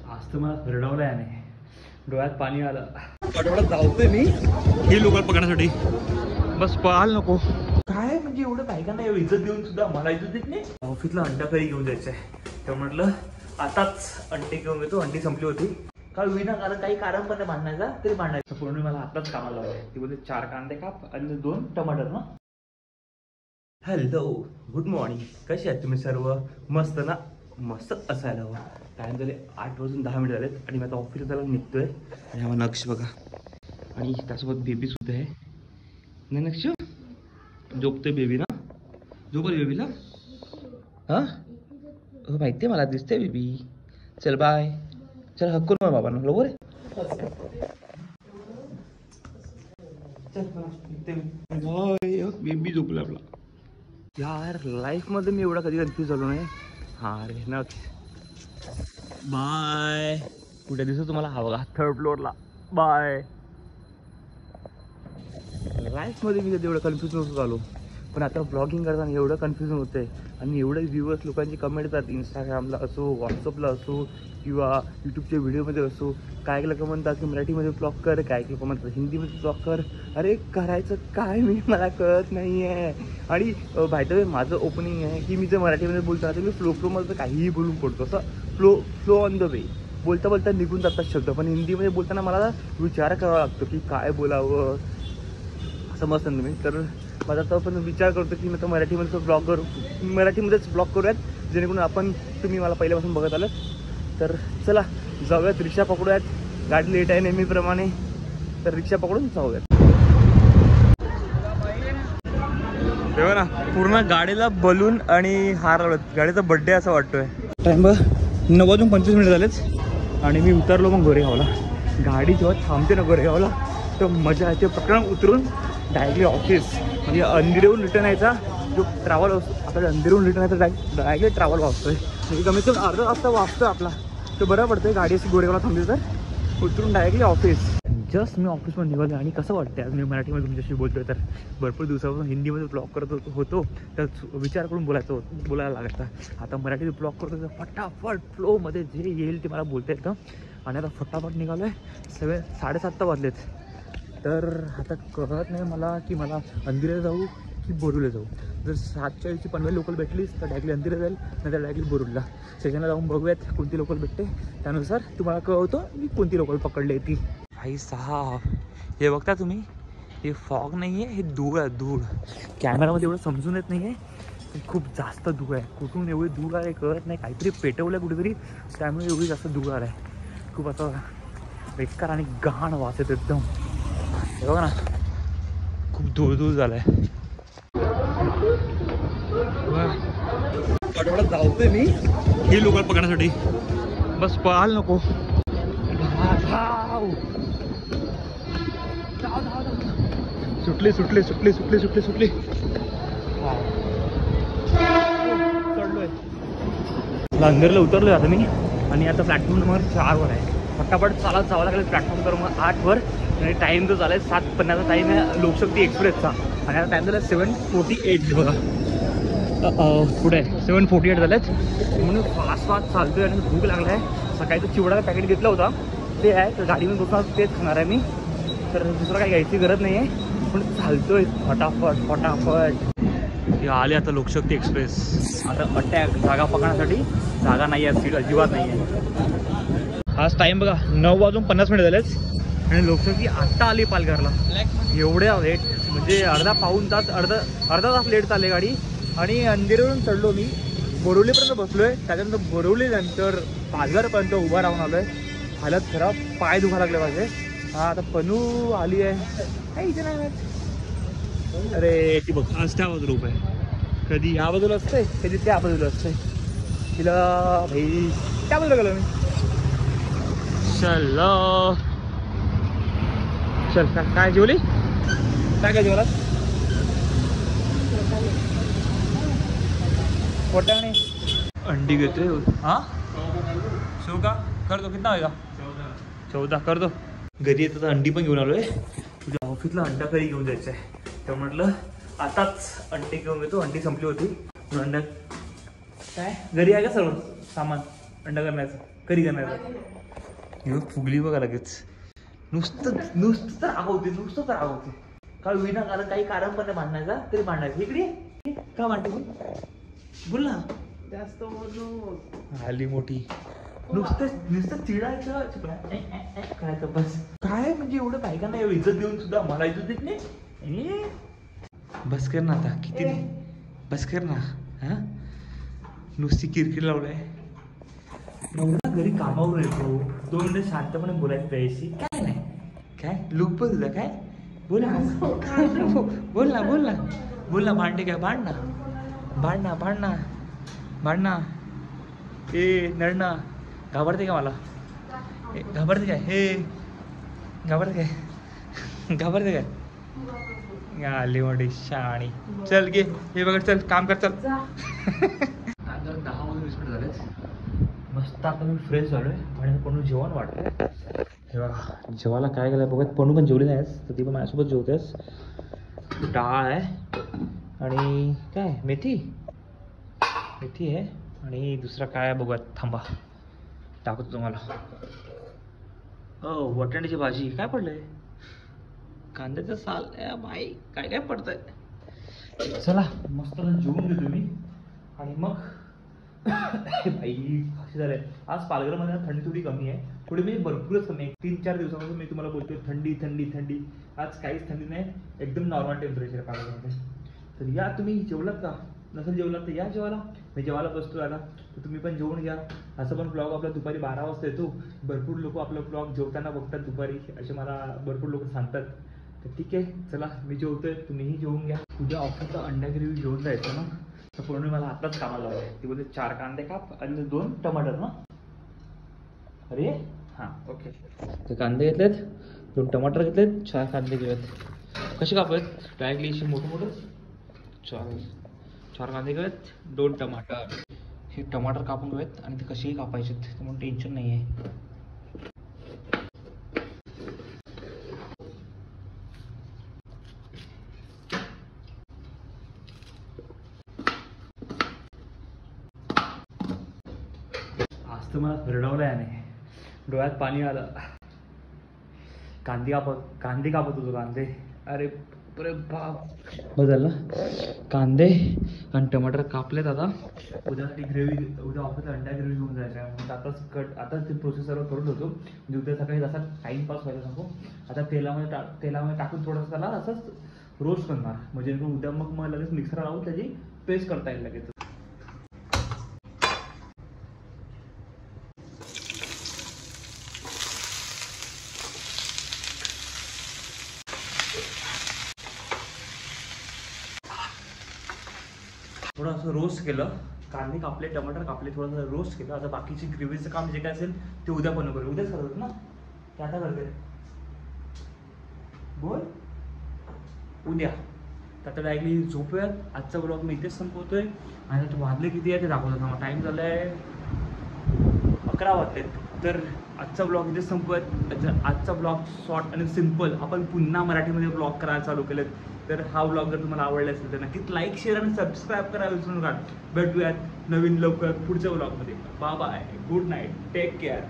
आज तर मला हरडवलं याने, डोळ्यात पाणी आलं. आठवड्यात धावतोय मी हे लोक पकडण्यासाठी, बस पळाल नको. काय म्हणजे एवढं बायकांना इज्जत देऊन सुद्धा मला इज्जत देत नाही. ऑफिसला अंडा करी घेऊन जायचं आहे, तर म्हटलं आताच अंडे घेऊन येतो. अंडी संपली होती काल विनाकारण, काही कारण पण नाही बांधण्याचा, तरी बांधायचं. पूर्ण मला आताच कामाला लावलंय. ती बोलते 4 कांदे काप आणि 2 टमाटर ना. Hello, good morning. कसे आहेत तुम्ही सर्व? मस्त ना? मस्त असायला हवं. टाइम झाले 8 वाजून 10 मिनिट झालेत आणि मी आता ऑफिसला जायला निघतोय. आणि हा नक्ष बघा, आणि त्यासोबत बेबी सुद्धा आहे ना. नक्ष झोपतोय बेबी ना? झोपल बेबीला? हां हो माहिती आहे मला, दिसतंय बेबी. चल बाय. चल हक्कून मग बाबांना बरोबर. बेबी झोपला आपला. यार लाईफमध्ये मी एवढा कधी कन्फ्यूज झालो नाही. हां रे नक्ष बाय. कुठे दिसतो तुम्हाला? हा बघा 3rd फ्लोअरला. बाय. लाईफमध्ये मी कधी एवढं कन्फ्यूज नव्हतं झालो, पण आता ब्लॉगिंग करताना एवढं कन्फ्युजन होतं आहे. आणि एवढे व्ह्यूअर्स लोकांची कमेंट येतात, इंस्टाग्रामला असो, व्हॉट्सअपला असो, किंवा यूट्यूबच्या व्हिडिओमध्ये असो. काय लोक म्हणतात की मराठीमध्ये ब्लॉग कर, काय लोक म्हणतात हिंदीमध्ये ब्लॉग कर. अरे करायचं काय मी, मला कळत नाही आहे. आणि बाय द वे माझं ओपनिंग आहे की मी जर मराठीमध्ये बोलतो तर मी फ्लोमध्ये काहीही बोलून पडतो, असं फ्लो ऑन द वे. बोलता बोलता निघून जातात शब्द. पण हिंदीमध्ये बोलताना मला विचार करावा लागतो की काय बोलावं, समजतं तुम्ही. तर माझा तर पण विचार करतो की मी तर मराठीमध्येच ब्लॉग करूयात, जेणेकरून आपण तुम्ही मला पहिल्यापासून बघत आलात. तर चला जाऊयात, रिक्षा पकडूयात. गाडी लेट आहे नेहमीप्रमाणे, तर रिक्षा पकडून जाऊयात. तेव्हा ना पूर्ण गाडीला बलून आणि हार लावत, गाडीचा बड्डे असं वाटतोय. टाइम बघ 9:25 झालेच आणि मी उतरलो मग गोरेगावला. गाडी जेव्हा थांबते ना गोरेगावला तर मजा येते. पटकन उतरून डायरेक्टली ऑफिस, म्हणजे अंधेरीहून रिटर्न यायचा जो ट्रॅव्हल असतो. आता अंधेरीहून रिटर्न यायचा डायरेक्टली ट्रॅव्हल वाचतोय, म्हणजे कमीत कमी अर्धा तास वाचतोय आपला. तर बरं पडतंय गाडी अशी गोरेगावला थांबली तर उतरून डायरेक्टली ऑफिस. जस्ट मी ऑफिसमध्ये निघालो आणि कसं वाटतं आज मी मराठीमध्ये तुमच्याशी बोलतोय. तर भरपूर दिवसापासून हिंदीमध्ये ब्लॉग करत होतो, तर विचार करून बोलायला लागायचा. आता मराठीत ब्लॉग करतो तर फटाफट फ्लोमध्ये जे येईल ते मला बोलता येतं. आणि आता फटाफट निघालो आहे. 7:30 वाजलेत. तर आता कळत नाही मला की मला अंधेरीला जाऊ की बोरुलीला जाऊ. जर 7:40ची पनवेल लोकल भेटलीच तर डायरेक्टली अंधेरीला जाईल, नाही तर डायरेक्टली बोरुलीला. स्टेशनला जाऊन बघूयात कोणती लोकल भेटते, त्यानुसार तुम्हाला कळवतो मी कोणती लोकल पकडली ती. भाई साहब हे बघता तुम्ही, हे फॉग नाही आहे, हे धूळ आहे. धूळ कॅमेरामध्ये एवढं समजून येत नाही आहे, खूप जास्त धूळ आहे. कुठून एवढी धूळ आहे कळत नाही. काहीतरी पेटवलं कुठेतरी, त्यामुळे एवढी जास्त धूळ आहे. खूप असं बेकार आणि घाण वास येतो एकदम. हे बघा ना, खूप धूळ झालाय. आठवड्यात धावतोय मी हे लोकल पकडण्यासाठी, बस पळाल नको. सुटली सुटली सुटली सुटली सुटली सुटली. चढलोय अंधेरीला, उतरलोय आता मी. आणि आता प्लॅटफॉर्म नंबर 4वर आहे. फटाफट चालत जावं लागेल प्लॅटफॉर्म क्रमांक 8वर. आणि टाईम जो झाला आहे 7:50चा टाईम आहे लोकशक्ती एक्सप्रेसचा. आणि आता टाईम झाला 7:48 बघा. पुढे 7:48 झालेत. म्हणून फास्ट चालतोय आणि भूक लागला आहे. सकाळी तर चिवडाचा पॅकेट घेतला होता ते आहे, तर गाडीमध्ये बसून तेच खाणार आहे मी. तर दुसरं काही घ्यायची गरज नाही आहे, पण चालतोय फटाफट. हे आले आता लोकशक्ती एक्सप्रेस. आता अटॅक जागा पकडण्यासाठी जागा नाही आहे, सीट अजिबात नाही आहे. हाच टाईम बघा 9:50 झालेच. आणि लोकशक्ती आत्ता आली पालघरला. एवढ्या लेट म्हणजे अर्धा तास लेट चालली गाडी. आणि अंधेरीवरून चढलो मी, बोरिवलीपर्यंत बसलोय. त्याच्यानंतर बोरिवलीनंतर पालघरपर्यंत उभा राहून आलोय. हालत खराब, पाय दुखा लागले माझे. हा आता पनू आली आहे, काही इथे नाही माहीत. अरे ती बघ आज त्या बाजूला उभं आहे. कधी या बाजूला असते, कधी त्या बाजूला असते. तिला भाई त्या बाजूला गेलो मी. चल काय जेवली? काय जेवला? पोटाने अंडी घेतोय. हाँ शो का कर दो, कितना होगा? 14 कर दो. घरी येतं तर अंडी पण घेऊन आलोय. तुझ्या ऑफिसला अंडा करी घेऊन जायचं आहे, तर म्हटलं आताच अंडी घेऊन येतो. अंडी संपली होती. अंडा काय घरी आहे का सर्व सामान अंडा करण्याचं? कधी करणार फुगली बघा लगेच. नुसतं तर रागवते, नुसतं तर रागवते. काय विनाकारण काही कारण पण नाही भांडण्याचा, तरी भांडायचं. इकडे का भांडते बोल ना. जास्त आली मोठी. नुसतं चिडायचं करायचं बस. काय म्हणजे एवढं बायकांना एवढं इज्जत देऊन सुद्धा मला इज्जत देत नाही. बस कर ना आता, किती बस कर ना. हा नुसती किरकिर लावलाय. एवढा घरी कामावर येतो, 2 मिनिटं शांतपणे बोलायचं त्याशी. काय नाही काय लुक पण तुझा काय बोल ना. बोल ना बोल ना बोल ना. भांडे काय भांड ना. ए नडना घाबरते का मला? घाबरते काय आली मोठी शाणी. चल गे हे बघ, चल काम कर चल. 10-20 मिनिट झालेच. मस्त आता मी फ्रेश झालोय आणि पणू जेवण वाटतं. हे बघा जेवायला काय केलं बघत. पणू पण जेवली नाहीस तर ती पण माझ्यासोबत जेवतेस. डाळ आहे आणि काय मेथी आहे आणि दुसरा काय बघूयात. थांबा टाकतो तुम्हाला. वाटाण्याची भाजी. काय पडलंय? कांद्याचं साल. बाई काय पडतंय. चला मस्त जेवून घेतो मी आणि मग बाई कशी झालंय. आज पालघरमध्ये थंडी थोडी कमी आहे. थोडी म्हणजे भरपूरच कमी आहे. 3-4 दिवसापासून मी तुम्हाला बोलतोय थंडी. आज काहीच थंडी नाही, एकदम नॉर्मल टेम्परेचर आहे पालघरमध्ये. तर या तुम्ही जेवलात का? नसेल जेवलात तर या जेवायला. मी जेवायला बसतो आता, तर तुम्ही पण जेवून घ्या. असं पण ब्लॉग आपला दुपारी 12 वाजता येतो. भरपूर लोक आपला ब्लॉग जेवताना बघतात दुपारी, असे मला भरपूर लोक सांगतात. तर ठीक आहे चला मी जेवतोय, तुम्हीही जेवून घ्या. उद्या ऑफिसचा अंडा ग्रेव्ही जेवून जायचं ना, तर पूर्ण मला आताच कामाला लावलंय. ती बोलते 4 कांदे काप आणि 2 टमाटर ना. अरे हां ओके. ते कांदे घेतलेत, 2 टमाटर घेतलेत, 4 कांदे घेऊयात. कसे कापायत? डायरेक्टली अशी मोठं 4 कांदे घेऊयात, 2 टमाटर. हे टमाटर कापून घेऊयात आणि ते कसेही कापायचे म्हणून टेन्शन नाही आहे. आज तर मला रडवलं याने, डोळ्यात पाणी आलं. कांदे कापत होतो कांदे. अरे बाप बदल. कांदे आणि टमाटर कापलेत. आता उद्यासाठी ग्रेव्ही, उद्या ऑफिसला अंडा ग्रेव्ही घेऊन जायचं आहे म्हणून आताच ते प्रोसेस सर्व करून ठेवतो. म्हणजे उद्या सकाळी जसा टाईमपास व्हायला नको. आता तेलामध्ये टाकून थोडंसं त्याला असंच रोस्ट करणार, म्हणजे उद्या मग लगेच मिक्सर लावून त्याची पेस्ट करता येईल लगेच. थोडं असं रोस्ट केलं, कांदे कापले, टमाटर कापले, थोडंसं रोस्ट केलं. आता बाकीची ग्रेव्हीचं काम जे काय असेल ते उद्या पण करू. उद्याच करतो ना, ते आता करते. बोल उद्या. तर आता डायरेक्टली झोपूयात. आजचा ब्लॉग मी इथेच संपवतोय. आणि आता वाजले किती आहे ते दाखवतो ना. टाईम झाला आहे 11 वाजले. तर आजचा ब्लॉग इथेच संपवूयात. आजचा ब्लॉग शॉर्ट आणि सिम्पल. आपण पुन्हा मराठीमध्ये ब्लॉग करायला चालू केलेत. तर हा ब्लॉग जर तुम्हाला आवडला असेल तर नक्कीच लाईक, शेअर आणि सबस्क्राईब करायला विसरू नका. भेटूयात नवीन लवकर पुढच्या ब्लॉगमध्ये. Bye bye, good night, take care.